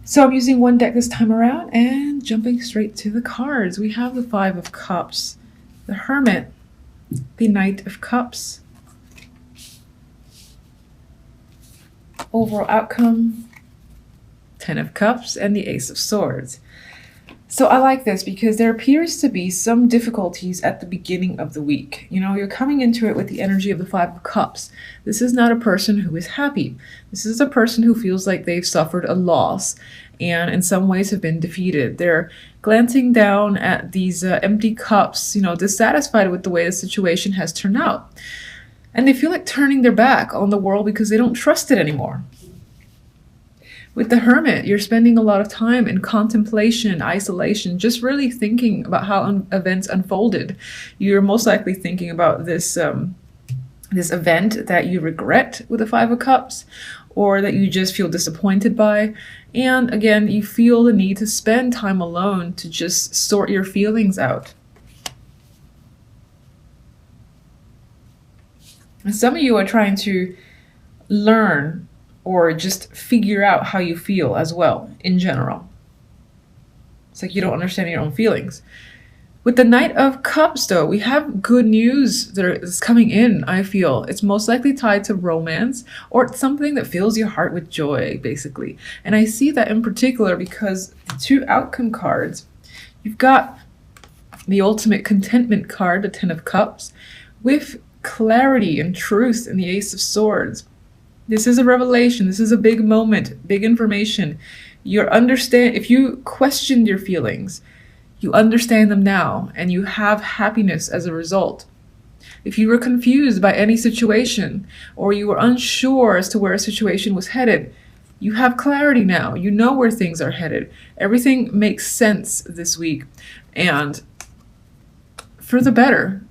So I'm using one deck this time around and jumping straight to the cards. We have the Five of Cups, the Hermit, the Knight of Cups. Overall outcome, Ten of Cups, and the Ace of Swords. So I like this because there appears to be some difficulties at the beginning of the week. You know, you're coming into it with the energy of the Five of Cups. This is not a person who is happy. This is a person who feels like they've suffered a loss and in some ways have been defeated. They're glancing down at these empty cups, you know, dissatisfied with the way the situation has turned out. And they feel like turning their back on the world because they don't trust it anymore. With the Hermit, you're spending a lot of time in contemplation, isolation, just really thinking about how events unfolded. You're most likely thinking about this event that you regret with the Five of Cups, or that you just feel disappointed by. And again, you feel the need to spend time alone to just sort your feelings out. And some of you are trying to learn or just figure out how you feel as well, in general. It's like you don't understand your own feelings. With the Knight of Cups, though, we have good news that is coming in, I feel. It's most likely tied to romance or something that fills your heart with joy, basically. And I see that in particular because the two outcome cards, you've got the ultimate contentment card, the Ten of Cups, with clarity and truth in the Ace of Swords. This is a revelation. This is a big moment, big information. If you questioned your feelings, you understand them now, and you have happiness as a result. If you were confused by any situation, or you were unsure as to where a situation was headed, you have clarity now. You know where things are headed. Everything makes sense this week, and for the better.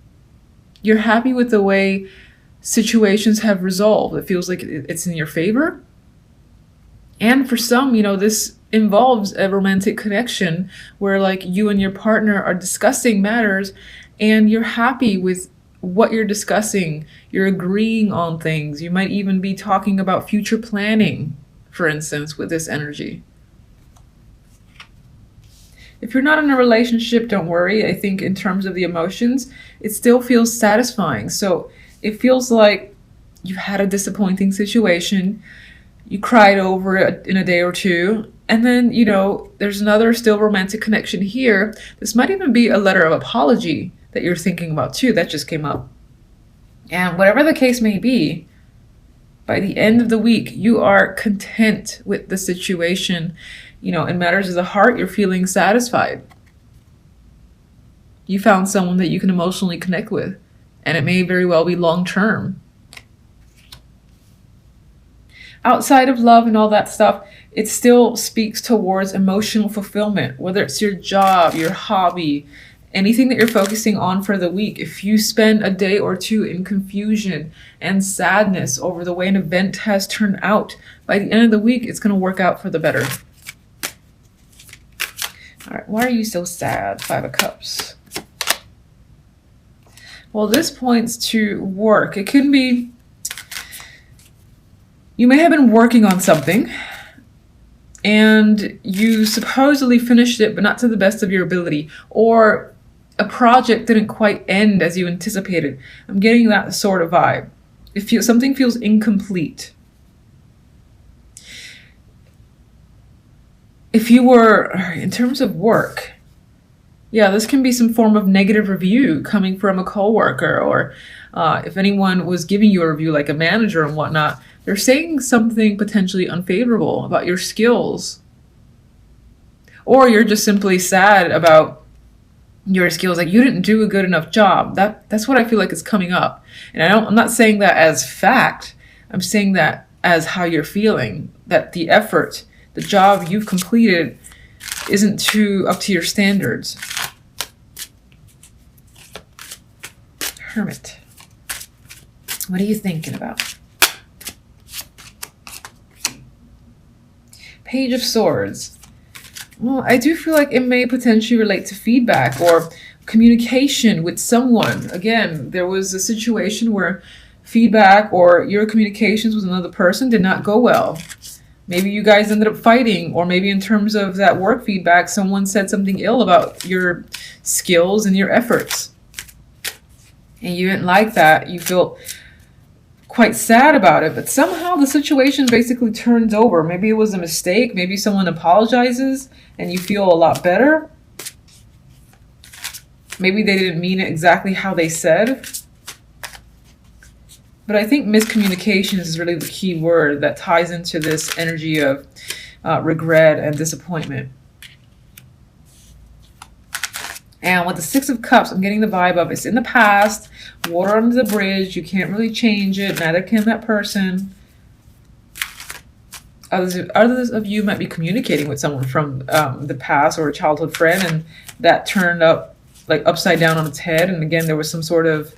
You're happy with the way situations have resolved. It feels like it's in your favor. And for some, you know, this involves a romantic connection where like you and your partner are discussing matters and you're happy with what you're discussing. You're agreeing on things. You might even be talking about future planning, for instance, with this energy. If you're not in a relationship, don't worry. I think in terms of the emotions, it still feels satisfying. So it feels like you've had a disappointing situation, you cried over it in a day or two, and then, you know, there's another still romantic connection here. This might even be a letter of apology that you're thinking about too, that just came up. And whatever the case may be, by the end of the week, you are content with the situation. You know, in matters of the heart, you're feeling satisfied. You found someone that you can emotionally connect with. And it may very well be long-term. Outside of love and all that stuff, it still speaks towards emotional fulfillment, whether it's your job, your hobby, anything that you're focusing on for the week. If you spend a day or two in confusion and sadness over the way an event has turned out, by the end of the week, it's going to work out for the better. All right, why are you so sad? Five of Cups. Well, this points to work. It could be, you may have been working on something and you supposedly finished it, but not to the best of your ability, or a project didn't quite end as you anticipated. I'm getting that sort of vibe. Something feels incomplete. If you were, in terms of work, yeah, this can be some form of negative review coming from a coworker, or if anyone was giving you a review, like a manager and whatnot, they're saying something potentially unfavorable about your skills. Or you're just simply sad about your skills, like you didn't do a good enough job. That's what I feel like is coming up. And I'm not saying that as fact. I'm saying that as how you're feeling, that the effort, the job you've completed isn't up to your standards. Hermit. What are you thinking about? Page of Swords. Well, I do feel like it may potentially relate to feedback or communication with someone. Again, there was a situation where feedback or your communications with another person did not go well. Maybe you guys ended up fighting, or maybe in terms of that work feedback, someone said something ill about your skills and your efforts. And you didn't like that. You felt quite sad about it, but somehow the situation basically turns over. Maybe it was a mistake. Maybe someone apologizes and you feel a lot better. Maybe they didn't mean it exactly how they said. But I think miscommunications is really the key word that ties into this energy of regret and disappointment. And with the Six of Cups, I'm getting the vibe of it's in the past, water under the bridge, you can't really change it, neither can that person. Others of you might be communicating with someone from the past or a childhood friend, and that turned up like upside down on its head. And again, there was some sort of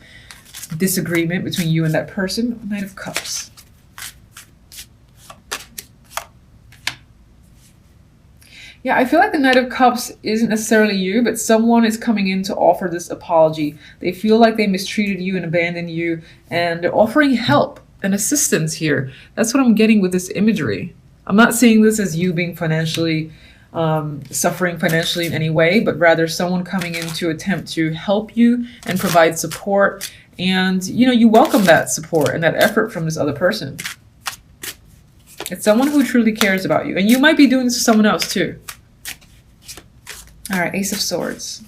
disagreement between you and that person. Knight of Cups. Yeah, I feel like the Knight of Cups isn't necessarily you, but someone is coming in to offer this apology. They feel like they mistreated you and abandoned you, and they're offering help and assistance here. That's what I'm getting with this imagery. I'm not seeing this as you being financially suffering financially in any way, but rather someone coming in to attempt to help you and provide support. And, you know, you welcome that support and that effort from this other person. It's someone who truly cares about you. And you might be doing this to someone else too. All right, Ace of Swords.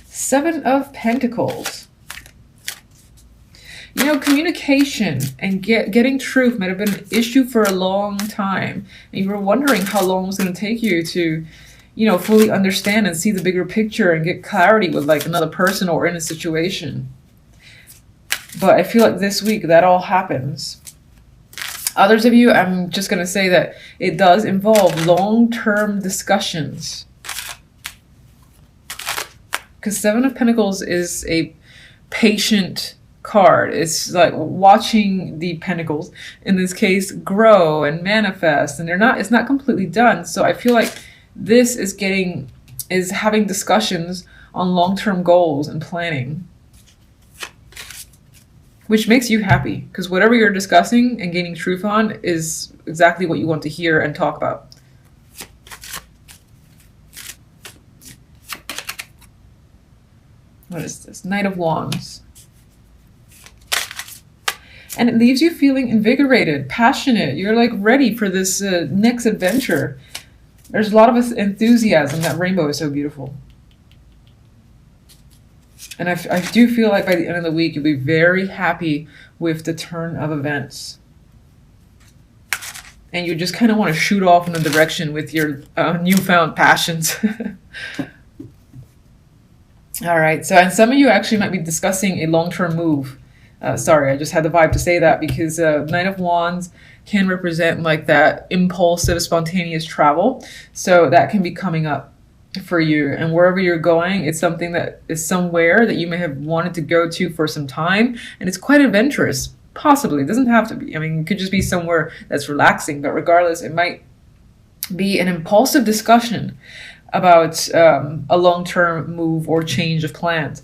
Seven of Pentacles. You know, communication and getting truth might have been an issue for a long time. And you were wondering how long it was going to take you to, you know, fully understand and see the bigger picture and get clarity with like another person or in a situation. But I feel like this week that all happens. Others of you, I'm just going to say that it does involve long-term discussions. Because Seven of Pentacles is a patient card. It's like watching the pentacles, in this case, grow and manifest. And it's not completely done. So I feel like this is having discussions on long-term goals and planning, which makes you happy because whatever you're discussing and gaining truth on is exactly what you want to hear and talk about. What is this? Knight of Wands. And it leaves you feeling invigorated, passionate. You're like ready for this next adventure. There's a lot of enthusiasm. That rainbow is so beautiful. And I do feel like by the end of the week, you'll be very happy with the turn of events. And you just kind of want to shoot off in a direction with your newfound passions. All right. So, and some of you actually might be discussing a long-term move. Sorry, I just had the vibe to say that because Knight of Wands can represent like that impulsive, spontaneous travel. So that can be coming up for you, and wherever you're going, it's something that is somewhere that you may have wanted to go to for some time, and it's quite adventurous. Possibly, it doesn't have to be. I mean, it could just be somewhere that's relaxing, but regardless, it might be an impulsive discussion about a long-term move or change of plans.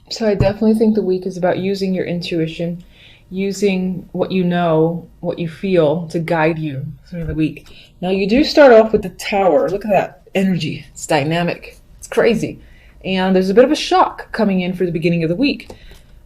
So I definitely think the week is about using your intuition, using what you know, what you feel to guide you through the week. Now you do start off with the Tower. Look at that energy. It's dynamic. It's crazy. And there's a bit of a shock coming in for the beginning of the week.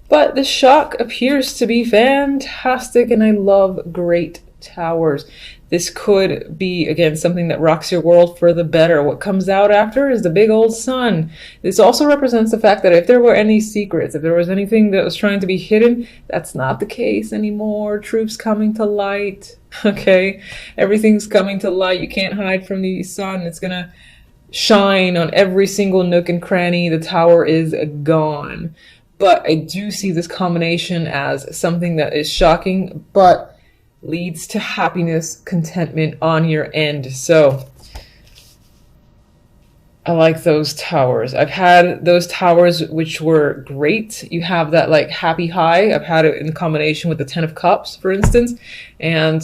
But the shock appears to be fantastic, and I love great towers. This could be, again, something that rocks your world for the better. What comes out after is the big old sun. This also represents the fact that if there were any secrets, if there was anything that was trying to be hidden, that's not the case anymore. Truth's coming to light, okay? Everything's coming to light. You can't hide from the sun. It's gonna shine on every single nook and cranny. The Tower is gone. But I do see this combination as something that is shocking, but leads to happiness, contentment on your end. So I like those towers. I've had those towers which were great. You have that like happy high. I've had it in combination with the Ten of Cups, for instance. And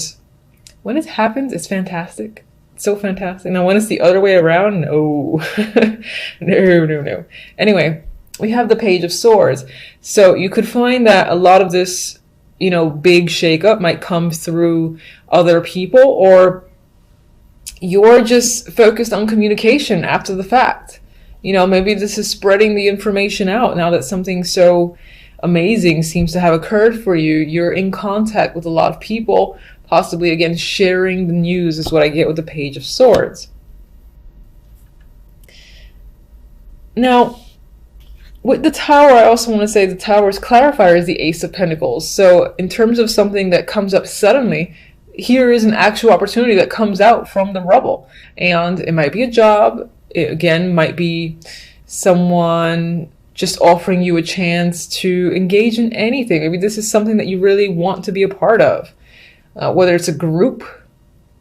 when it happens, it's fantastic. It's so fantastic. Now when it's the other way around, no. No. Anyway, we have the Page of Swords. So you could find that a lot of this, big shakeup might come through other people, or you're just focused on communication after the fact. Maybe this is spreading the information out now that something so amazing seems to have occurred for you. You're in contact with a lot of people, possibly again sharing the news is what I get with the Page of Swords. Now, with the Tower, I also want to say the Tower's clarifier is the Ace of Pentacles. So in terms of something that comes up suddenly, here is an actual opportunity that comes out from the rubble. And it might be a job. It, again, might be someone just offering you a chance to engage in anything. Maybe this is something that you really want to be a part of. Whether it's a group,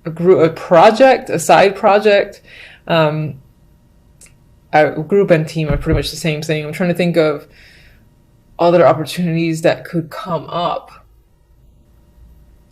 a project, a side project, a group and team are pretty much the same thing. I'm trying to think of other opportunities that could come up.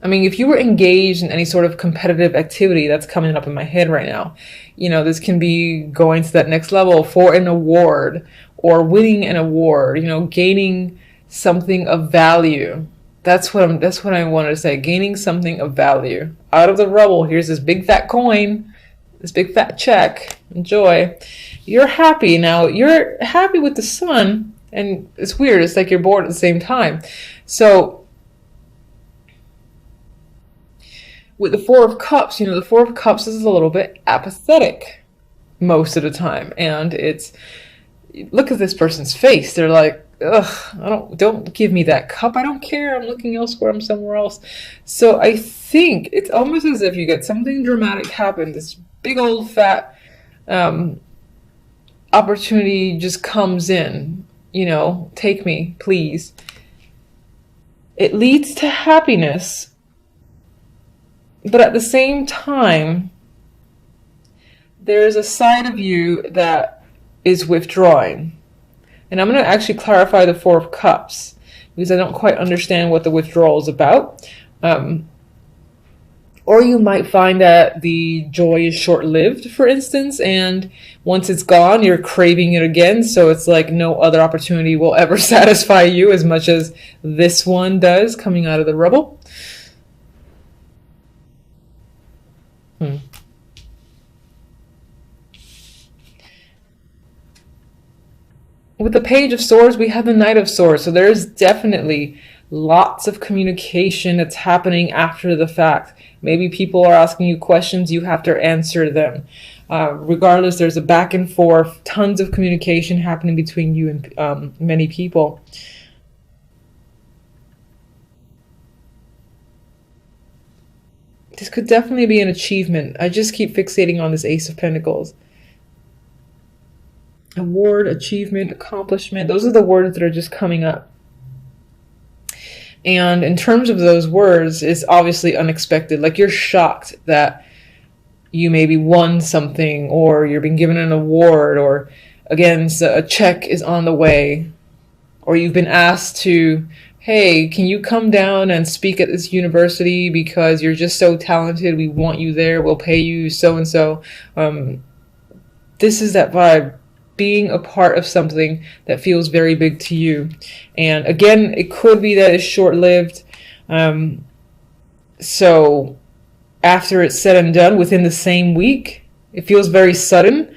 I mean, if you were engaged in any sort of competitive activity, that's coming up in my head right now. This can be going to that next level for an award or winning an award, gaining something of value. That's what I wanted to say. Gaining something of value. Out of the rubble, here's this big fat coin, this big fat check. Enjoy. You're happy. Now, you're happy with the Sun, and it's weird. It's like you're bored at the same time. So with the Four of Cups, the Four of Cups is a little bit apathetic most of the time. And look at this person's face. They're like, ugh, don't give me that cup. I don't care. I'm looking elsewhere. I'm somewhere else. So I think it's almost as if you get something dramatic happen. This big old fat opportunity just comes in. Take me, please. It leads to happiness. But at the same time, there's a side of you that is withdrawing. And I'm going to actually clarify the Four of Cups because I don't quite understand what the withdrawal is about. Or you might find that the joy is short-lived, for instance, and once it's gone, you're craving it again. So it's like no other opportunity will ever satisfy you as much as this one does coming out of the rubble. With the Page of Swords, we have the Knight of Swords. So there's definitely lots of communication that's happening after the fact. Maybe people are asking you questions, you have to answer them. Regardless, there's a back and forth, tons of communication happening between you and many people. This could definitely be an achievement. I just keep fixating on this Ace of Pentacles. Award, achievement, accomplishment. Those are the words that are just coming up. And in terms of those words, it's obviously unexpected. Like you're shocked that you maybe won something, or you're being given an award, or again, so a check is on the way, or you've been asked to, hey, can you come down and speak at this university because you're just so talented, we want you there, we'll pay you so and so. This is that vibe, being a part of something that feels very big to you. And again, it could be that it's short-lived. So after it's said and done, within the same week, it feels very sudden.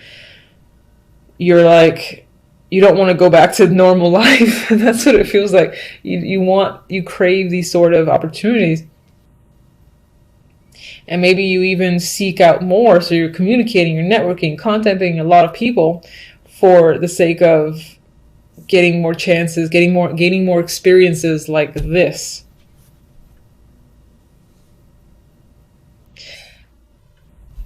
You're like, you don't want to go back to normal life. That's what it feels like. You crave these sort of opportunities. And maybe you even seek out more. So you're communicating, you're networking, contacting a lot of people for the sake of getting more chances, gaining more experiences like this.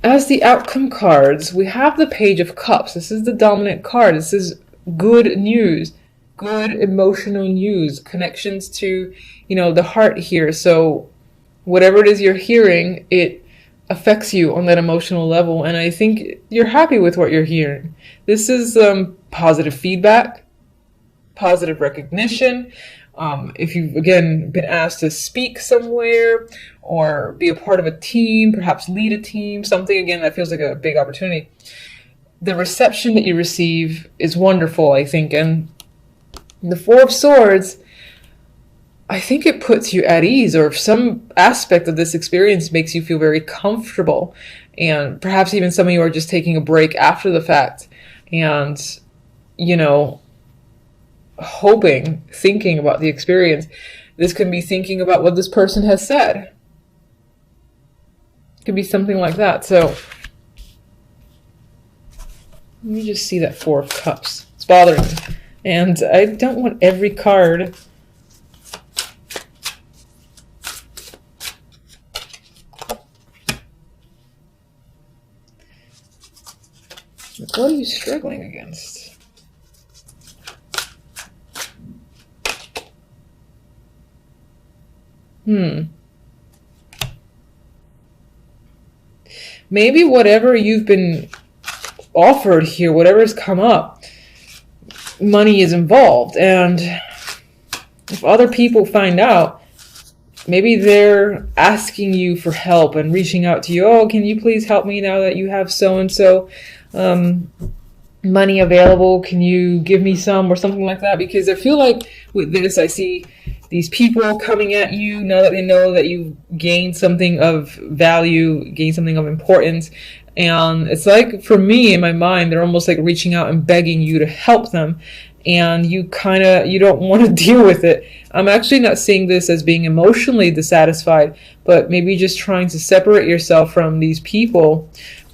As the outcome cards, we have the Page of Cups. This is the dominant card. This is good news, good emotional news, connections to, the heart here. So whatever it is you're hearing, it affects you on that emotional level. And I think you're happy with what you're hearing. This is positive feedback, positive recognition. If you've, again, been asked to speak somewhere or be a part of a team, perhaps lead a team, something, again, that feels like a big opportunity. The reception that you receive is wonderful, I think, and The Four of Swords, I think it puts you at ease, or some aspect of this experience makes you feel very comfortable. And perhaps even some of you are just taking a break after the fact and, you know, hoping, thinking about the experience. This can be thinking about what this person has said. It could be something like that. So let me just see that Four of Cups. It's bothering me. And I don't want every card. What are you struggling against? Maybe whatever you've been offered here, whatever's come up, money is involved. And if other people find out, maybe they're asking you for help and reaching out to you. Oh, can you please help me now that you have so-and-so money available? Can you give me some, or something like that? Because I feel like with this, I see these people coming at you now that they know that you've gained something of value, gained something of importance. And it's like, for me, in my mind, they're almost like reaching out and begging you to help them. And you don't want to deal with it. I'm actually not seeing this as being emotionally dissatisfied, but maybe just trying to separate yourself from these people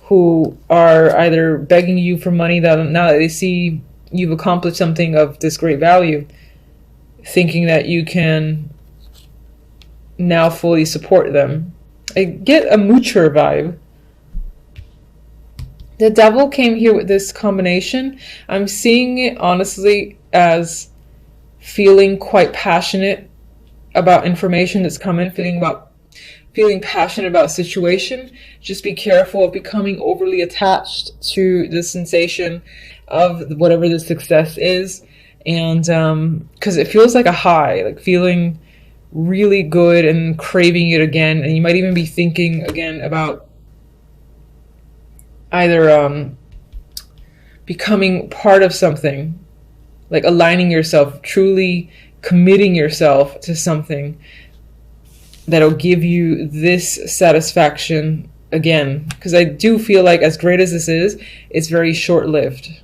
who are either begging you for money that now that they see you've accomplished something of this great value, thinking that you can now fully support them. I get a moocher vibe. The Devil came here with this combination. I'm seeing it honestly as feeling quite passionate about information that's coming, feeling passionate about a situation. Just be careful of becoming overly attached to the sensation of whatever the success is. And because it feels like a high, like feeling really good and craving it again. And you might even be thinking again about either becoming part of something, like aligning yourself, truly committing yourself to something that'll give you this satisfaction again. Because I do feel like, as great as this is, it's very short-lived.